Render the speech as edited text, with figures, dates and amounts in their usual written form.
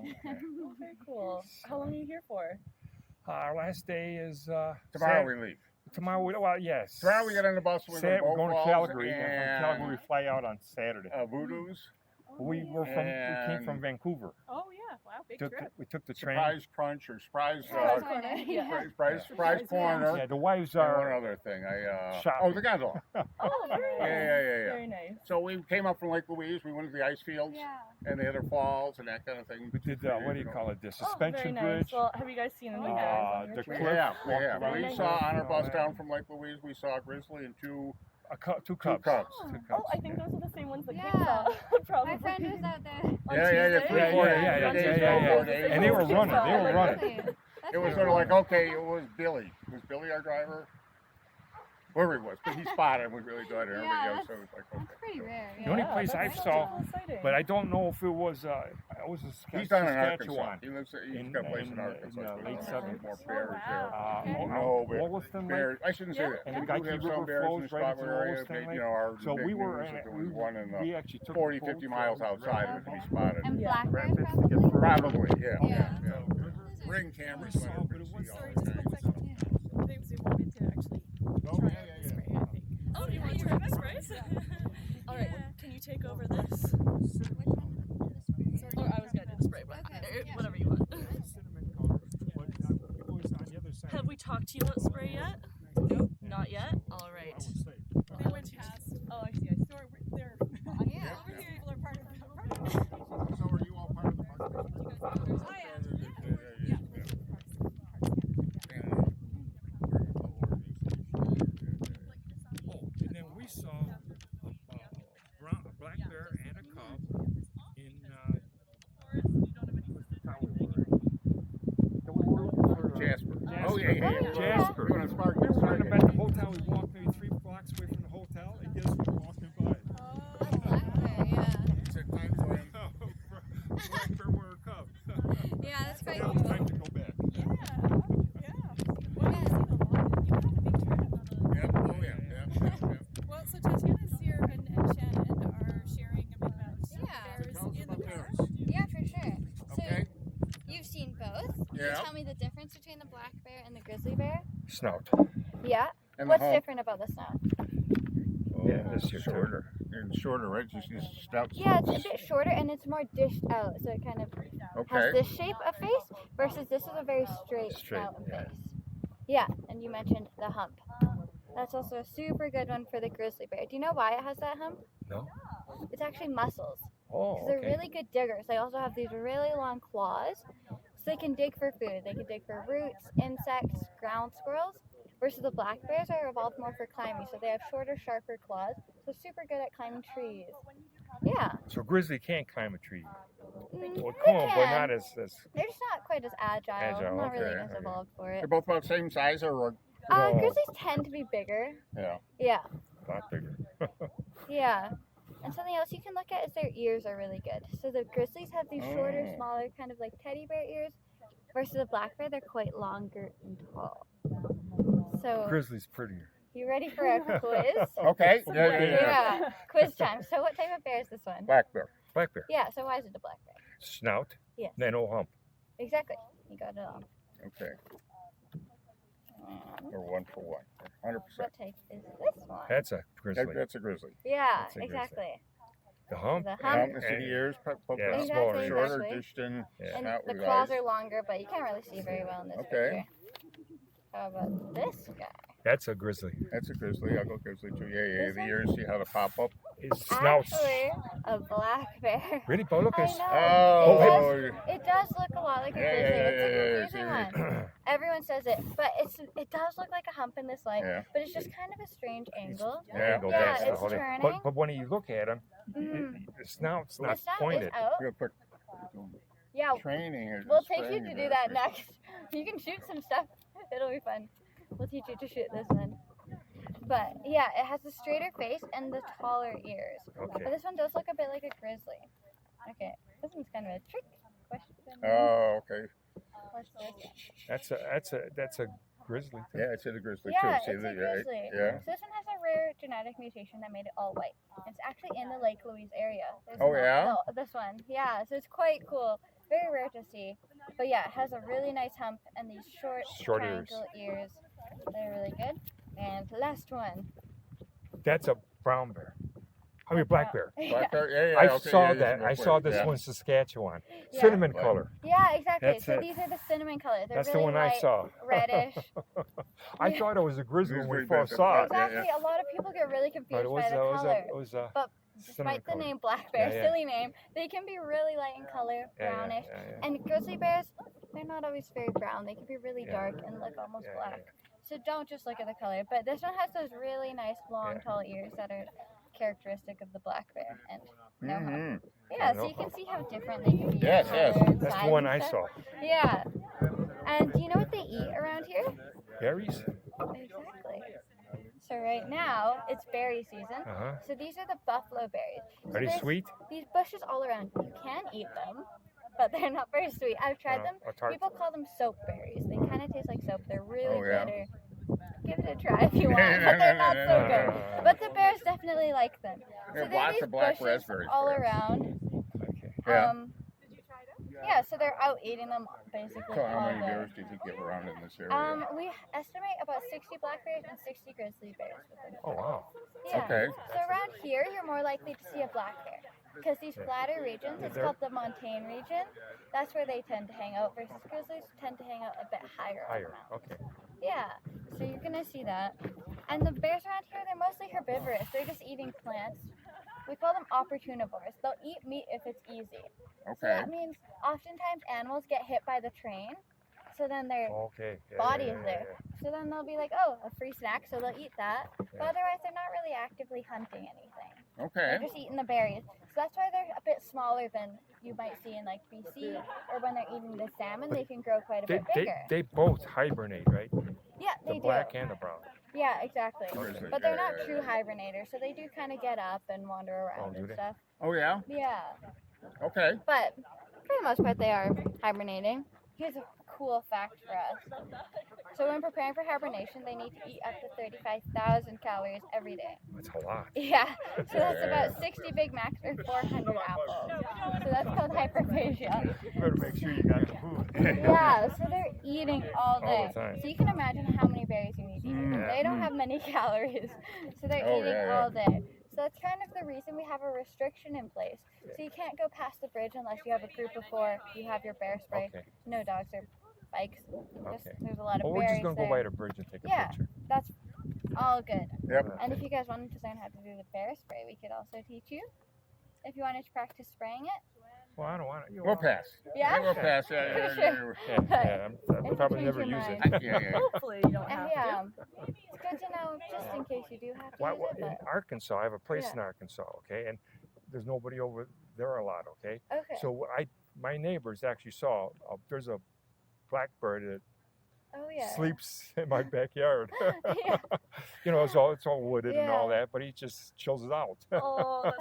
Okay. Very cool. How long are you here for? Our last day is Tomorrow we leave. Tomorrow, well, yes. Tomorrow we get on the bus. We're We're going to Falls Calgary, and and from Calgary we fly out on Saturday. Voodoo's. We came from Vancouver. Oh yeah, wow, big trip. We took the train. Surprise Crunch or Surprise Surprise Corner. Yeah, the wives And are. one other thing. Shopping. The gondola. Oh, very nice. Yeah. Very nice. So we came up from Lake Louise. We went to the ice fields and the other falls and that kind of thing. We did what do you call it? The Oh, very suspension nice. bridge. Well, have you guys seen any guys on your the trip? cliff. Yeah. We Nice. saw on our bus down from Lake Louise. We saw a grizzly and two Two cubs. Oh, I think those are the same ones that Kate Yeah. saw. Probably. My friend was out there. On Yeah, Tuesday? 3, 4 days. Yeah. And they were running. Really? It was sort of like, okay, it was Billy. Was Billy our driver? Whoever he was, but he spotted him. We really got it. Yeah, So it was like, okay. That's pretty rare. The only Yeah, place I that's saw, exciting. but I don't know if it was He's down in Saskatchewan. Arkansas. He's got a place in Arkansas. in late There's 70s. more bears wow. there. Okay. No, Wollaston Lake. bears. I shouldn't say that. And the We Geikie do have River some bears in flows the right Scotland into area. Wollaston Lake. Our So big we were news in is it. there was one in We the actually took 40, the 50 boat miles from outside of it to be Okay. spotted. And Yeah. black bears Rapids to get probably? Probably, yeah. Yeah. Ring cameras, We saw, whatever. but it was- See all Sorry, the just time. one second. Things we wanted to actually Oh, try yeah, out yeah, the yeah. spray, I think. Oh, you want to try this, right? All right. Yeah. Can you take over this? Which one? The spray. Or I was gonna do the spray, but Okay, yeah. whatever you want. cinnamon color, but it was on the other side. Have we talked to you about spray yet? Nope. Not yet. All right. I would say. They went past. Oh, I see. I see. So they're Yeah. over here. People are part of So are you all part of the park? I am. Yeah. Oh, and then we saw a black bear and a cub in what's the town we were in? We were looking for, Jasper. Jasper. Oh, yeah. Jasper. We went to Spark. We were running back to the hotel. We walked maybe 3 blocks away from the hotel, and guess who walking by? A black bear, yeah. Said time for him. Black bear were a cub. Yeah, that's quite Now it's cool. time to go back. Yeah. Well, you've seen a lot. You had a big trip. Yep. Oh, yeah. Well, so Tatiana's here and Shannon are sharing a bit about Yeah. bears Tell us in the about park. bears. Yeah, for sure. So Okay. you've seen both. Can Yeah. you tell me the difference between the black bear and the grizzly bear? Snout. Yeah. And What's the hump. different about the snout? Yeah, that's your shorter. And shorter, right? Just stout. Yeah, it's a bit shorter and it's more dished out, so it kind of has Okay. this shape of face versus this is a very straight Straight, snout and yeah. face. Yeah, and you mentioned the hump. That's also a super good one for the grizzly bear. Do you know why it has that hump? No? It's actually muscles. Oh, Because they're really good diggers. They also have these really long claws, so they can dig for food. They can dig for roots, insects, ground squirrels. Versus the black bears are evolved more for climbing, so they have shorter, sharper claws, so super good at climbing trees. Yeah. So grizzly can't climb a tree. Mm, Well, they come on, but can. not as They're just not quite as agile. Agile, Not really okay, as okay. evolved for They're it. both about the same size, or No. Grizzlies tend to be bigger. yeah. Yeah. a lot bigger. Yeah. And something else you can look at is their ears are really good. So the grizzlies have these shorter, Oh. smaller, kind of like teddy bear ears, versus the black bear, they're quite longer and tall. So, Grizzly's prettier. you ready for a quiz? Okay. Yeah. Quiz time. So what type of bear is this one? Black bear. Black bear. Yeah, so why is it a black bear? Snout. Yes. Then no hump. Exactly. You got it all. Okay. And Or 1 for 1. 100%. what type is this one? That's a grizzly. That's a grizzly. Yeah, That's a grizzly. exactly. The hump. The Yeah, hump. the ears, Yeah, Exactly, smaller. shorter, exactly. dished in. Yeah. And Snout the with claws eyes. are longer, but you can't really see very well in this Okay. picture. How about this guy? That's a grizzly. That's a grizzly. I'll go grizzly too. Yeah. This The one? ears, see how they pop up? His snout's Actually, a black bear. really. But look I at his. know. Oh. It does look a lot like a Yeah, grizzly. yeah, It's a yeah, confusing yeah. one. Everyone says it, but it does look like a hump in this light, Yeah. but it's just kind of a strange angle. Yeah. Angle, Yeah, that's the it's whole thing. turning. But when you look at him, Mhm. the snout's The not snout pointed. is out. Real quick. Yeah, Training is we'll take you spraying to there. do that next. You can shoot some stuff. It'll be fun. We'll teach you to shoot this one. But yeah, it has a straighter face and the taller ears. Okay. But this one does look a bit like a grizzly. Okay, this one's kind of a trick question. Oh, okay. What's this? That's a grizzly. Too. Yeah, it's a grizzly Yeah, too. See it's a the grizzly. yeah. So this one has a rare genetic mutation that made it all white. It's actually in the Lake Louise area. There's Oh, no- yeah? no, this one. Yeah, so it's quite cool. Very rare to see. But yeah, it has a really nice hump and these short triangle ears. They're really good. And last one. That's a brown bear. I mean, black bear. Black bear? Yeah, I okay, saw yeah, that. I saw this one in Saskatchewan. Yeah. Cinnamon color. Yeah, exactly. That's so it. these are the cinnamon color. They're That's really the one light, I saw. reddish. I thought it was a grizzly when we Grizzly first bear. saw it. Exactly. A lot of people get really But confused it was, by the color. it was a But cinnamon despite the color. name black bear, Yeah, yeah. silly name, they can be really light in color, brownish. And grizzly bears, they're not always very brown. They can be really dark and look almost Yeah, black. So don't just look at the color. But this one has those really nice, long, tall ears that are characteristic of the black bear. And no hump. Mm-hmm. Yeah, so you can see how different they can be. in Yes, color yes. and That's size the one and I stuff. saw. Yeah. And do you know what they eat around here? Berries? Exactly. So right now, it's berry season. Uh-huh. So these are the buffalo berries. So Are they there's sweet? These bushes all around. You can eat them, but they're not very sweet. I've tried them. Or tart? People call them soap berries. They kind of taste like soap. They're really Oh, yeah. bitter. Give it a try if you want, but they're not so good. But the bears definitely like them. There's So there are lots these of black bushes raspberries all there. around. Okay. Yeah. Yeah, so they're out eating them basically So how all many day. bears do you think get around in this area? We estimate about 60 black bears and 60 grizzly bears within. Oh, wow. Yeah. Okay. So around here, you're more likely to see a black bear because these flatter regions, it's called the montane region. That's where they tend to hang out. Versus grizzlies tend to hang out a bit higher. on the Higher. mountains. Okay. Yeah. So you're gonna see that. And the bears around here, they're mostly herbivorous. They're just eating plants. We call them opportunivores. They'll eat meat if it's easy. So Okay. that means oftentimes animals get hit by the train. So then their Okay. Yeah, body yeah, is yeah, there. yeah. So then they'll be like, oh, a free snack, so they'll eat that. But Yeah. otherwise, they're not really actively hunting anything. Okay. They're just eating the berries. So that's why they're a bit smaller than you might see in like BC, or when they're eating the salmon, they can grow quite a They, bit they, bigger. they both hibernate, right? Yeah, The they black do. and the brown. Yeah, exactly. Okay. But they're Yeah, not yeah, true hibernators, so they do kind of get up and wander around do and they? stuff. Oh yeah. Yeah, Okay. but for the most part, they are hibernating. Here's a cool fact for us. So when preparing for hibernation, they need to eat up to 35,000 calories every day. That's a lot. Yeah, so that's about 60 Big Macs or 400 apples. So that's called hyperphagia. You better make sure you got the food. Yeah, so they're eating all day. All the time. So you can imagine how many berries you need to eat. Yeah. They don't have many calories, so they're Oh, eating yeah, yeah. all day. So that's kind of the reason we have a restriction in place. So you can't go past the bridge unless you have a group of 4, you have your bear spray. Okay. No dogs or bikes. Just, Okay. there's a lot of Well, we're berries just going to there. go by the bridge and take a Yeah. picture. That's all good. Yep. And if you guys wanted to learn how to do the bear spray, we could also teach you. If you wanted to practice spraying it. Well, I don't want to. We'll pass. Yeah? We'll pass. Yeah, yeah, Sure. yeah, Yeah, If I'll you probably change never your use mind. it. yeah, yeah. Hopefully you don't And have yeah, to. it's good to know just in case you do have to Why, use it. in But, Arkansas, I have a place Yeah. in Arkansas, okay, and there's nobody over there a lot, okay. okay. So my neighbors actually saw there's a blackbird that Oh yeah. sleeps in my backyard. Yeah. You know, it's all wooded and all Yeah. that, but he just chills it out. Oh,